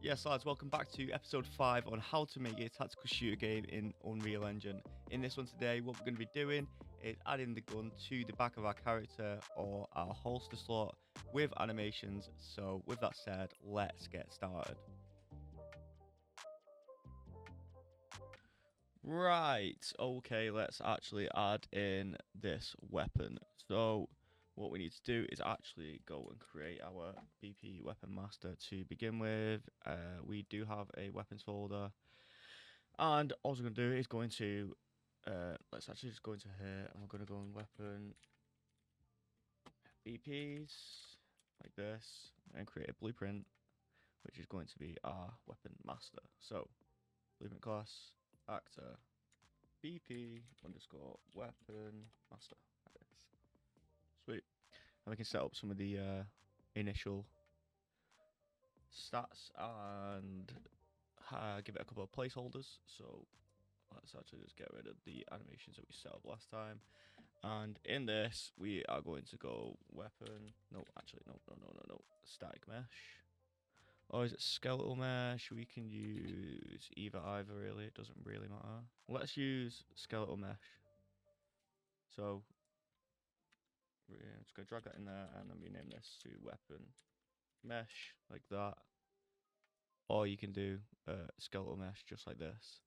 Yes, lads, welcome back to episode 5 on how to make a tactical shooter game in Unreal Engine. In this one today, what we're going to be doing is adding the gun to the back of our character or our holster slot with animations. So with that said, let's get started. Right, okay, let's actually add in this weapon. So what we need to do is actually go and create our BP weapon master to begin with. We do have a weapons folder, and all we're going to do is going to let's actually just go into here, and we're going to go in weapon BPs like this and create a blueprint, which is going to be our weapon master. So blueprint class actor BP underscore weapon master like this. Sweet. And we can set up some of the initial stats and give it a couple of placeholders. So let's actually just get rid of the animations that we set up last time. And in this, we are going to go weapon. No, actually, no. Static mesh. Or is it skeletal mesh? We can use either, really. It doesn't really matter. Let's use skeletal mesh. So we're just going to drag that in there and then rename this to weapon mesh like that. Or you can do skeletal mesh just like this.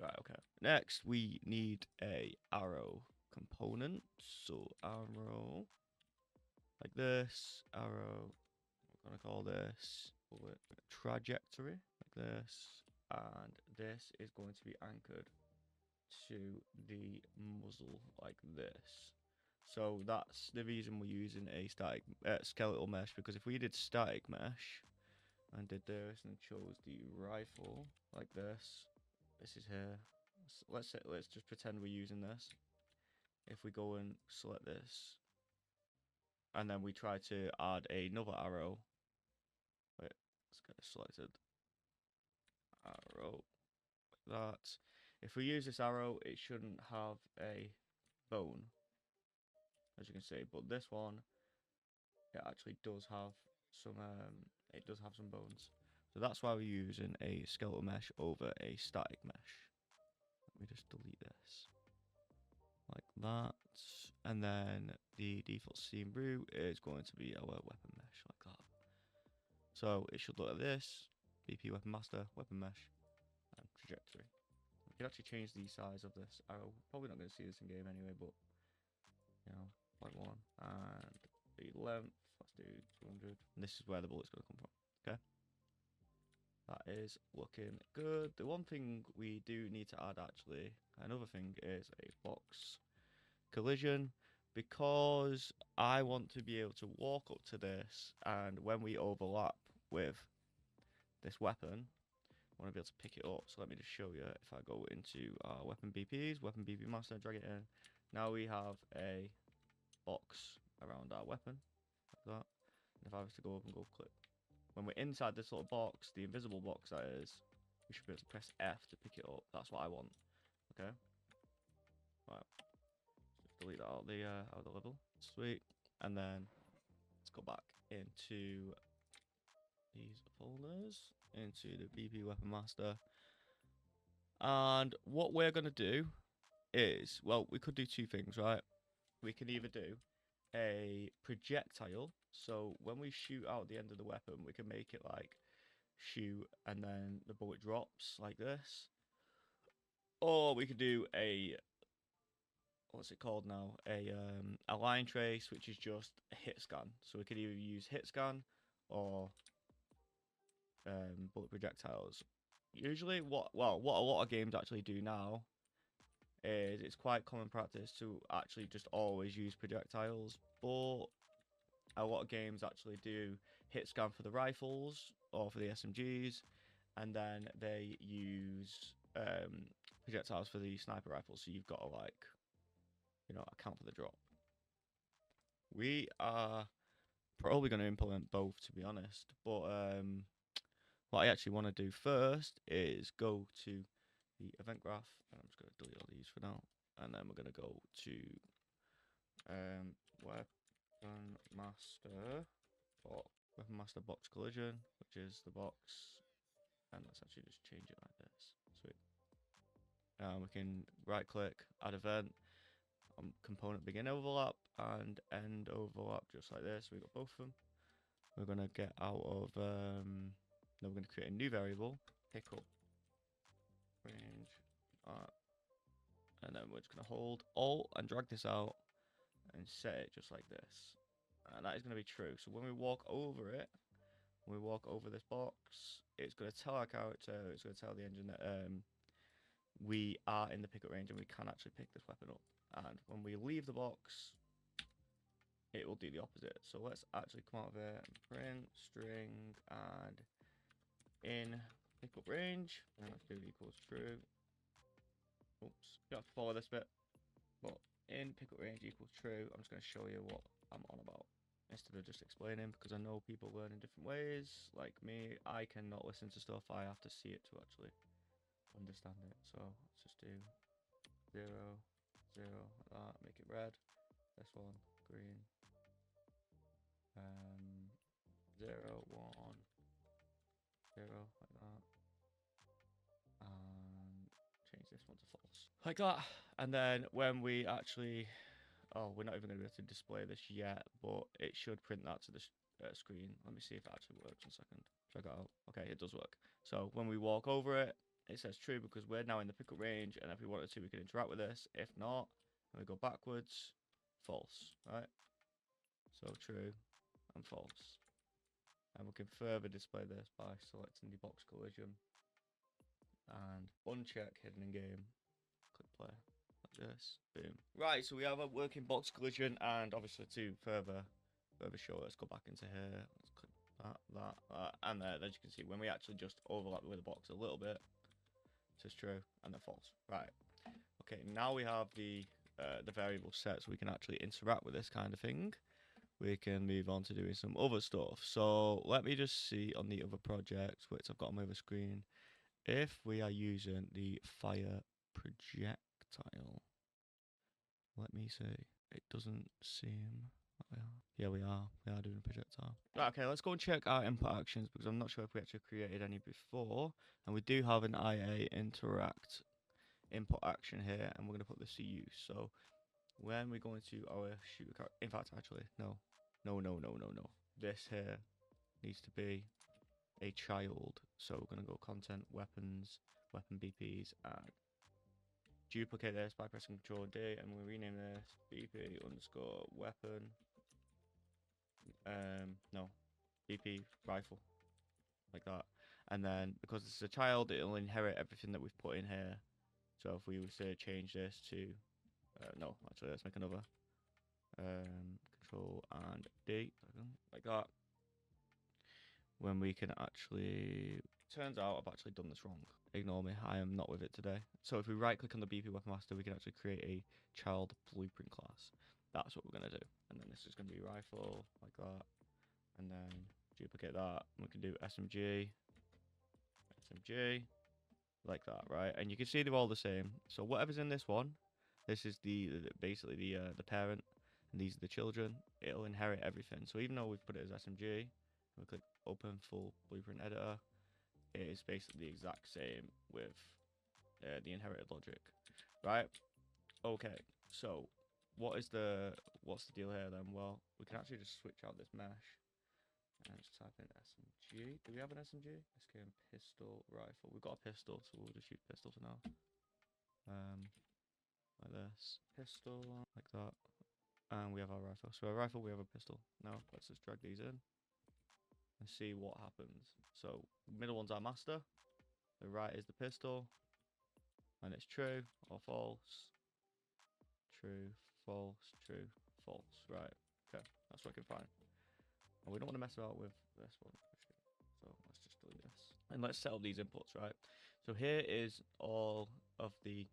Right, okay. Next, we need a arrow component. So arrow like this. Arrow, we're going to call this bullet trajectory like this. And this is going to be anchored to the muzzle like this. So that's the reason we're using a static skeletal mesh, because if we did static mesh and did this and chose the rifle like this, this is here. Let's just pretend we're using this. If we go and select this, and then we try to add another arrow. Wait, let's get it selected. Arrow like that. If we use this arrow, it shouldn't have a bone, as you can see, but this one, it actually does have some. It does have some bones. So that's why we're using a skeletal mesh over a static mesh. Let me just delete this like that, and then the default scene root is going to be our weapon mesh like that. So it should look like this: BP weapon master, weapon mesh, and trajectory. We can actually change the size of this arrow. Probably not going to see this in game anyway, but you know, 0.1, and the length, let's do 200. And this is where the bullet's going to come from. Okay. That is looking good. The one thing we do need to add, actually, another thing, is a box collision, because I want to be able to walk up to this, and when we overlap with this weapon, I want to be able to pick it up. So let me just show you. If I go into our weapon BPs, weapon BP master, drag it in, now we have a box around our weapon like that. And if I was to go up and go click, when we're inside this little box, the invisible box that is, we should be able to press F to pick it up. That's what I want. Okay. Right. Just delete that out of the level. Sweet. And then let's go back into these folders, into the BP weapon master. And what we're gonna do is, well, we could do two things, right? We can either do a projectile, so when we shoot out the end of the weapon, we can make it like shoot and then the bullet drops like this, or we could do a, what's it called now, a line trace, which is just a hit scan. So we could either use hit scan or bullet projectiles. Usually what a lot of games actually do now is, it's quite common practice to actually just always use projectiles, but a lot of games actually do hit scan for the rifles or for the SMGs, and then they use projectiles for the sniper rifles. So you've got to, like, account for the drop. We are probably going to implement both, to be honest, but what I actually want to do first is go to the event graph, and I'm just going to delete all these for now, and then we're going to go to weapon master box weapon master box collision, which is the box, and let's actually just change it like this. Sweet. We can right click, add event, component begin overlap and end overlap, just like this. We've got both of them. We're gonna get out of then we're gonna create a new variable, pick up range, and then we're just gonna hold Alt and drag this out and set it just like this, and that is gonna be true. So when we walk over it, when we walk over this box, it's gonna tell our character, it's gonna tell the engine that we are in the pickup range and we can actually pick this weapon up. And when we leave the box, it will do the opposite. So let's actually come out of it and print string and in pickup range, and let's do equals true. Oops, you have to follow this bit, but in pickup range equals true. I'm just going to show you what I'm on about instead of just explaining, because I know people learn in different ways. Like me, I cannot listen to stuff, I have to see it to actually understand it. So let's just do 0, 0 like that, make it red. This one green. 0, 1, 0 like that, and change this one to false like that. And then when we actually, we're not even going to be able to display this yet, but it should print that to the screen. Let me see if it actually works in a second. Check it out. Okay, it does work. So when we walk over it, it says true because we're now in the pickup range, and if we wanted to, we could interact with this. If not, when we go backwards, false, right? So true and false. And we can further display this by selecting the box collision and uncheck hidden in game. Click play like this. Boom. Right, so we have a working box collision, and obviously to further show, let's go back into here. Let's click that, and there. As you can see, when we actually just overlap with the box a little bit, it says true and then false. Right. Okay, now we have the variable set, so we can actually interact with this kind of thing. We can move on to doing some other stuff. So let me just see on the other project, which I've got on my other screen, if we are using the fire projectile. Let me see. It doesn't seem that we are. Yeah, we are. We are doing a projectile. Right, okay, let's go and check our input actions, because I'm not sure if we actually created any before. And we do have an IA interact input action here, and we're going to put this to use. So when we go into our shooter character, in fact, actually, no. This here needs to be a child. So we're going to go content, weapons, weapon BPs, and duplicate this by pressing Control D, and we'll rename this BP underscore weapon. No, BP rifle, like that. And then because this is a child, it'll inherit everything that we've put in here. So if we were to change this to, no, actually, let's make another. Control and D, like that. When we can actually, turns out I've actually done this wrong. Ignore me, I am not with it today. So if we right click on the BP Weapon Master, we can actually create a child blueprint class. That's what we're going to do. And then this is going to be rifle, like that. And then duplicate that. We can do SMG, like that, right? And you can see they're all the same. So whatever's in this one, this is basically the parent, and these are the children. It'll inherit everything. So even though we've put it as SMG, we click open full blueprint editor, it is basically the exact same with the inherited logic, right? Okay, so what's the deal here then? Well, we can actually just switch out this mesh and just type in SMG. Do we have an SMG? SKM pistol rifle. We've got a pistol, so we'll just use pistol for now. Like this, pistol, like that, and we have our rifle. So a rifle, we have a pistol. Now let's just drag these in and see what happens. So middle one's our master, the right is the pistol, and it's true or false. True, false, true, false. Right, okay, that's working fine. And we don't want to mess about with this one, so let's just delete this. And let's set up these inputs, right? So here is all of the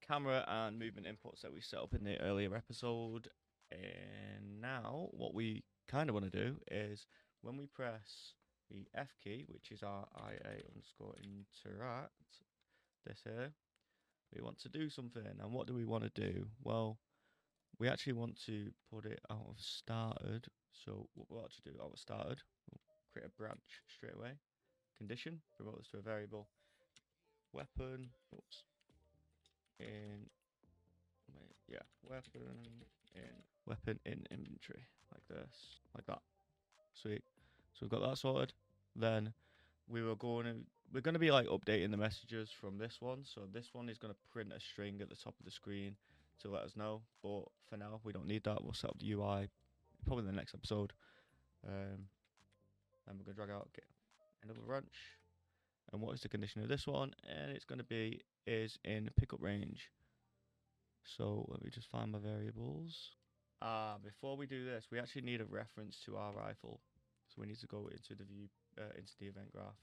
camera and movement inputs that we set up in the earlier episode. And now what we kind of want to do is when we press the F key, which is our IA underscore interact, this here, we want to do something. And what do we want to do? Well, we actually want to put it out of started. So what we'll actually do, I started, we'll create a branch straight away. Condition, promote this to a variable. Weapon, oops, in, wait, yeah, weapon in inventory, like this, like that. Sweet. So we've got that sorted. Then we're going to be like updating the messages from this one. So this one is going to print a string at the top of the screen to let us know. But for now, we don't need that. We'll set up the UI probably in the next episode. And we're going to drag out, get another branch. And what is the condition of this one? And it's going to be is in pickup range. So let me just find my variables. Before we do this, we actually need a reference to our rifle. So we need to go into the view, into the event graph.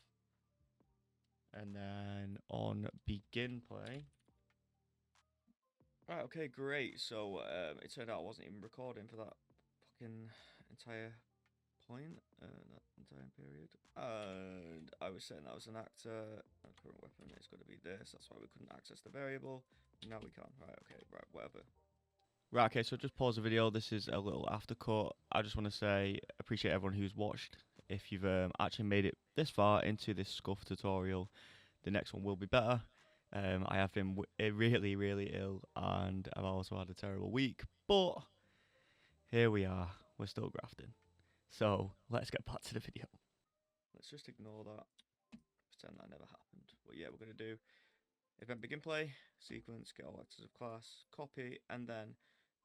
And then on begin play. Right, okay, great. So it turned out I wasn't even recording for that fucking entire point, that entire period. And I was saying that was an actor. Our current weapon is going to be this. That's why we couldn't access the variable. Now we can. Right, okay, right, whatever. Right, okay, so just pause the video. This is a little aftercut. I just want to say, appreciate everyone who's watched. If you've actually made it this far into this scuff tutorial, the next one will be better. I have been really, really ill, and I've also had a terrible week, but here we are. We're still grafting. So let's get back to the video. Let's just ignore that. Pretend that never happened. But yeah, we're going to do event begin play, sequence, get all actors of class, copy, and then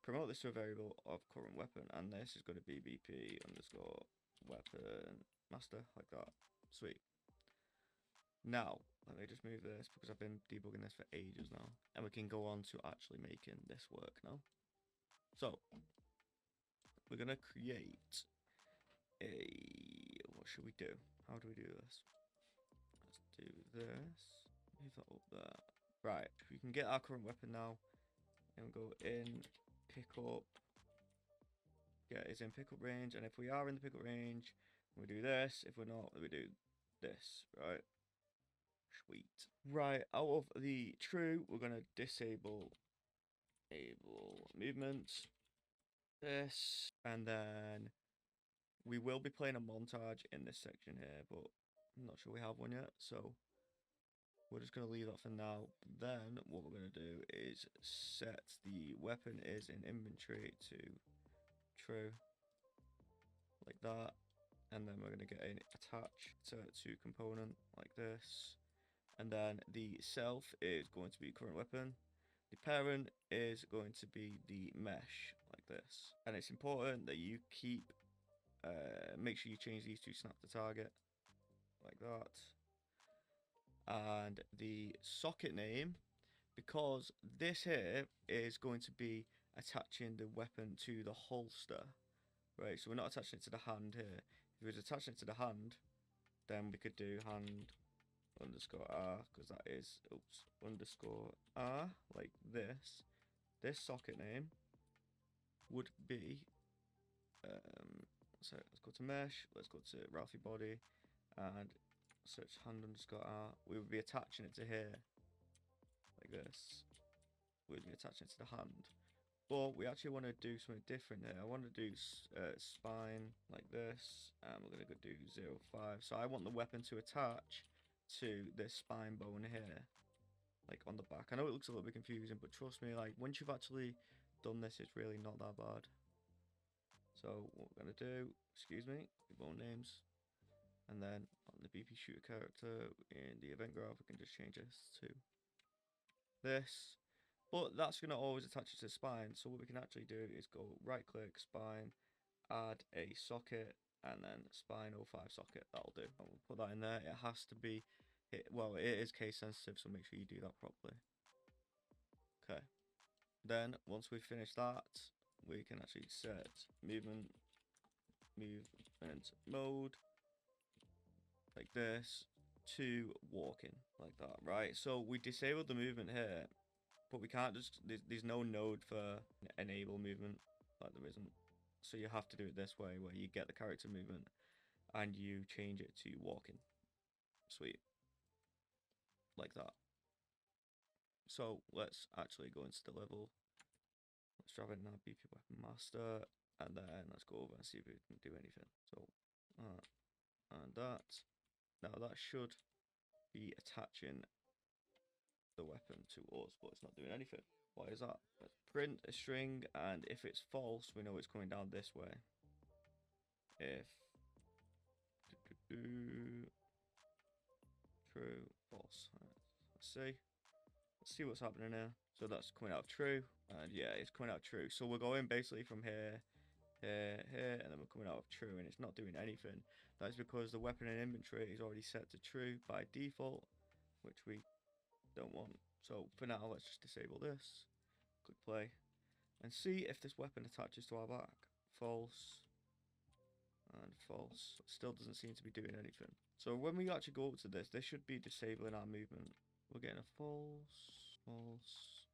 promote this to a variable of current weapon. And this is going to be BP underscore weapon master, like that. Sweet. Now, let me just move this because I've been debugging this for ages now. And we can go on to actually making this work now. So, we're going to create a... What should we do? How do we do this? Let's do this. Move that up there. Right, we can get our current weapon now. And go in, pick up. Yeah, it's in pickup range. And if we are in the pickup range, we do this. If we're not, we do this, right? Sweet. Right, out of the true, we're going to disable movement. This. And then we will be playing a montage in this section here, but I'm not sure we have one yet. So we're just going to leave that for now. Then what we're going to do is set the weapon is in inventory to true. Like that. And then we're going to get an attach to component like this. And then the self is going to be current weapon. The parent is going to be the mesh like this. And it's important that you keep, make sure you change these to snap to target like that. And the socket name, because this here is going to be attaching the weapon to the holster. Right, so we're not attaching it to the hand here. If we was attaching it to the hand, then we could do hand underscore R, because that is, oops, underscore R, like this. This socket name would be, so let's go to mesh, let's go to Ralphie body, and search hand underscore R. We would be attaching it to here, like this. We would be attaching it to the hand. But we actually want to do something different here. I want to do spine like this, and we're going to go do 0.5. So I want the weapon to attach to this spine bone here, like on the back. I know it looks a little bit confusing, but trust me, like once you've actually done this, it's really not that bad. So what we're going to do, excuse me, bone names, and then on the BP shooter character in the event graph, we can just change this to this. But that's going to always attach it to the spine. So what we can actually do is go right click, spine, add a socket, and then spine 05 socket. That'll do. And we'll put that in there. It has to be, well, it is case sensitive, so make sure you do that properly. Okay. Then once we finish that, we can actually set movement mode like this to walking like that, right? So we disabled the movement here, but we can't just, there's no node for enable movement, like there isn't. So you have to do it this way, where you get the character movement and you change it to walking. Sweet. Like that. So let's actually go into the level. Let's drop it in our BP weapon master. And then let's go over and see if we can do anything. So, and that. Now that should be attaching the weapon to us, but it's not doing anything. Why is that? Let's print a string, and if it's false, we know it's coming down this way. If true, false. Let's see. Let's see what's happening here. So that's coming out true, and yeah, it's coming out true. So we're going basically from here, here, and then we're coming out of true, and it's not doing anything. That's because the weapon in inventory is already set to true by default, which we don't want. So for now, let's just disable this. Click play, and see if this weapon attaches to our back. False. And false. Still doesn't seem to be doing anything. So when we actually go up to this, this should be disabling our movement. We're getting a false, false,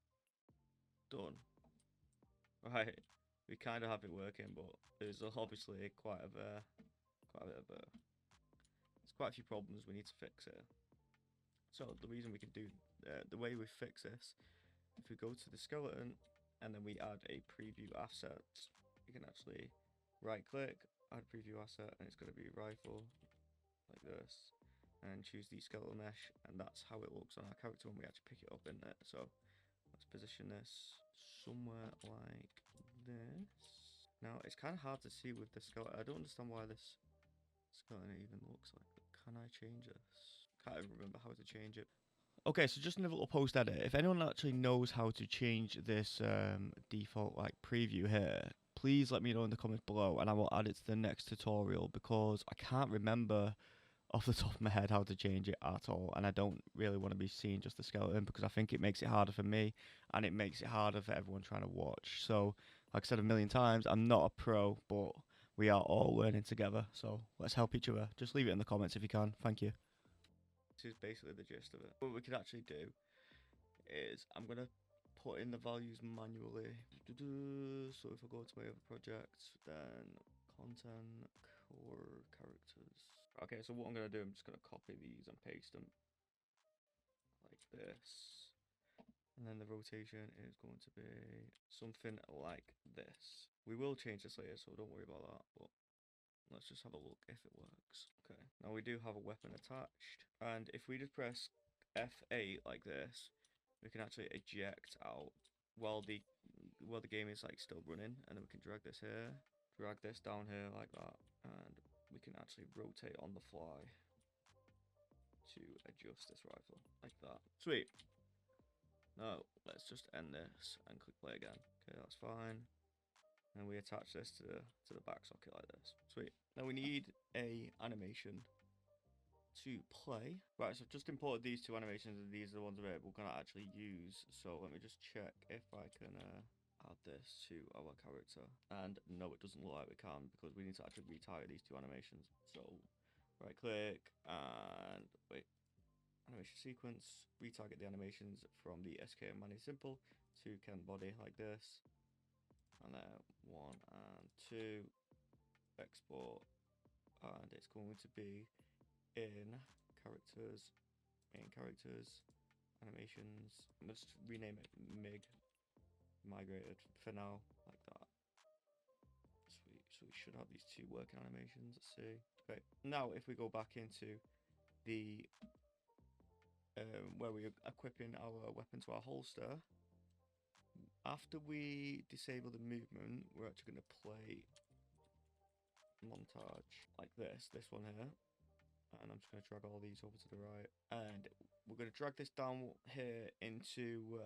done. Right, we kind of have it working, but there's obviously quite a bit of there's quite a few problems we need to fix here. So the reason we can do the way we fix this, if we go to the skeleton and then we add a preview asset, we can actually right click, add preview asset, and it's going to be rifle like this, and choose the skeletal mesh, and that's how it looks on our character when we actually pick it up in there. So let's position this somewhere like this. Now it's kind of hard to see with the skeleton. I don't understand why this skeleton even looks like it. Can I change this? Can't even remember how to change it. Okay, so just another little post edit. If anyone actually knows how to change this default like preview here, please let me know in the comments below, and I will add it to the next tutorial, because I can't remember off the top of my head how to change it at all, and I don't really want to be seeing just the skeleton, because I think it makes it harder for me, and it makes it harder for everyone trying to watch. So like I said a million times, I'm not a pro, but we are all learning together, so let's help each other. Just leave it in the comments if you can. Thank you. This is basically the gist of it. What we could actually do is I'm going to put in the values manually. So if I go to my other project, then content, core characters. Okay, so what I'm going to do, I'm just going to copy these and paste them like this. And then the rotation is going to be something like this. We will change this later, so don't worry about that, but let's just have a look if it works. Okay, now we do have a weapon attached, and if we just press F8 like this, we can actually eject out while the game is like still running, and then we can drag this here, drag this down here like that, and we can actually rotate on the fly to adjust this rifle like that. Sweet. Now let's just end this and click play again. Okay, that's fine. And we attach this to the back socket like this. Sweet. Now we need a animation to play. Right, so I've just imported these two animations, and these are the ones we're going to actually use. So let me just check if I can add this to our character. And no, it doesn't look like we can, because we need to actually retire these two animations. So right click and wait. Animation sequence, retarget the animations from the SKM Mani Simple to Ken Body like this. And then 1 and 2, export, and it's going to be in characters, main characters, animations. Let's rename it migrated for now, like that. Sweet. So we should have these two working animations. Let's see. Okay, now if we go back into the where we're equipping our weapon to our holster, after we disable the movement, we're actually going to play montage like this one here, and I'm just going to drag all these over to the right, and we're going to drag this down here into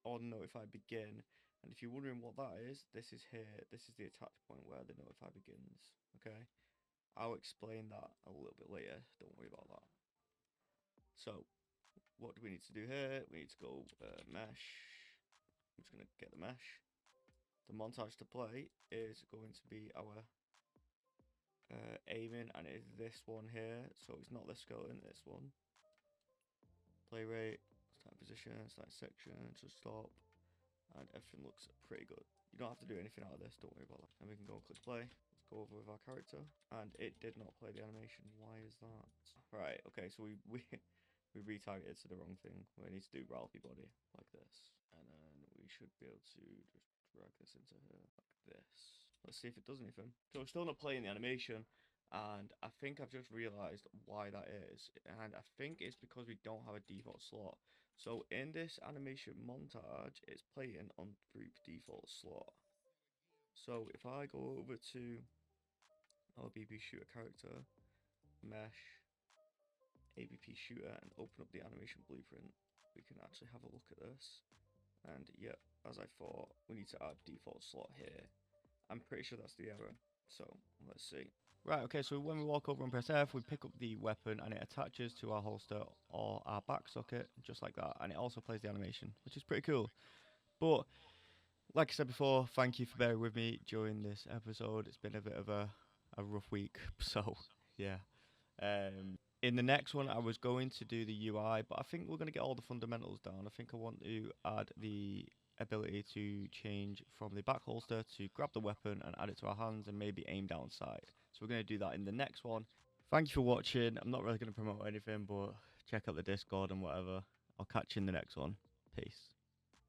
on notify begin. And if you're wondering what that is, this is here, this is the attach point where the notify begins. Okay, I'll explain that a little bit later, don't worry about that. So what do we need to do here? We need to go mesh. I'm just going to get the mesh. The montage to play is going to be our aiming, and it's this one here, so it's not the skeleton, this one. Play rate, start position, start section, to stop, and everything looks pretty good. You don't have to do anything out of this, don't worry about that. And we can go and click play. Let's go over with our character, and it did not play the animation. Why is that? Right, okay, so we we retargeted to the wrong thing. We need to do Ralphie body like this, and then we should be able to just drag this into here like this. Let's see if it does anything. So we're still not playing the animation, and I think I've just realized why that is, and I think it's because we don't have a default slot. So in this animation montage, it's playing on group default slot. So if I go over to our BB shooter character, mesh, ABP shooter, and open up the animation blueprint, we can actually have a look at this. And yep, as I thought, we need to add default slot here. I'm pretty sure that's the error. So let's see. Right, okay, so when we walk over and press F, we pick up the weapon and it attaches to our holster or our back socket, just like that. And it also plays the animation, which is pretty cool. But like I said before, thank you for bearing with me during this episode. It's been a bit of a rough week, so yeah. In the next one, I was going to do the UI, but I think we're going to get all the fundamentals down. I think I want to add the ability to change from the back holster to grab the weapon and add it to our hands and maybe aim down sight. So we're going to do that in the next one. Thank you for watching. I'm not really going to promote anything, but check out the Discord and whatever. I'll catch you in the next one. Peace.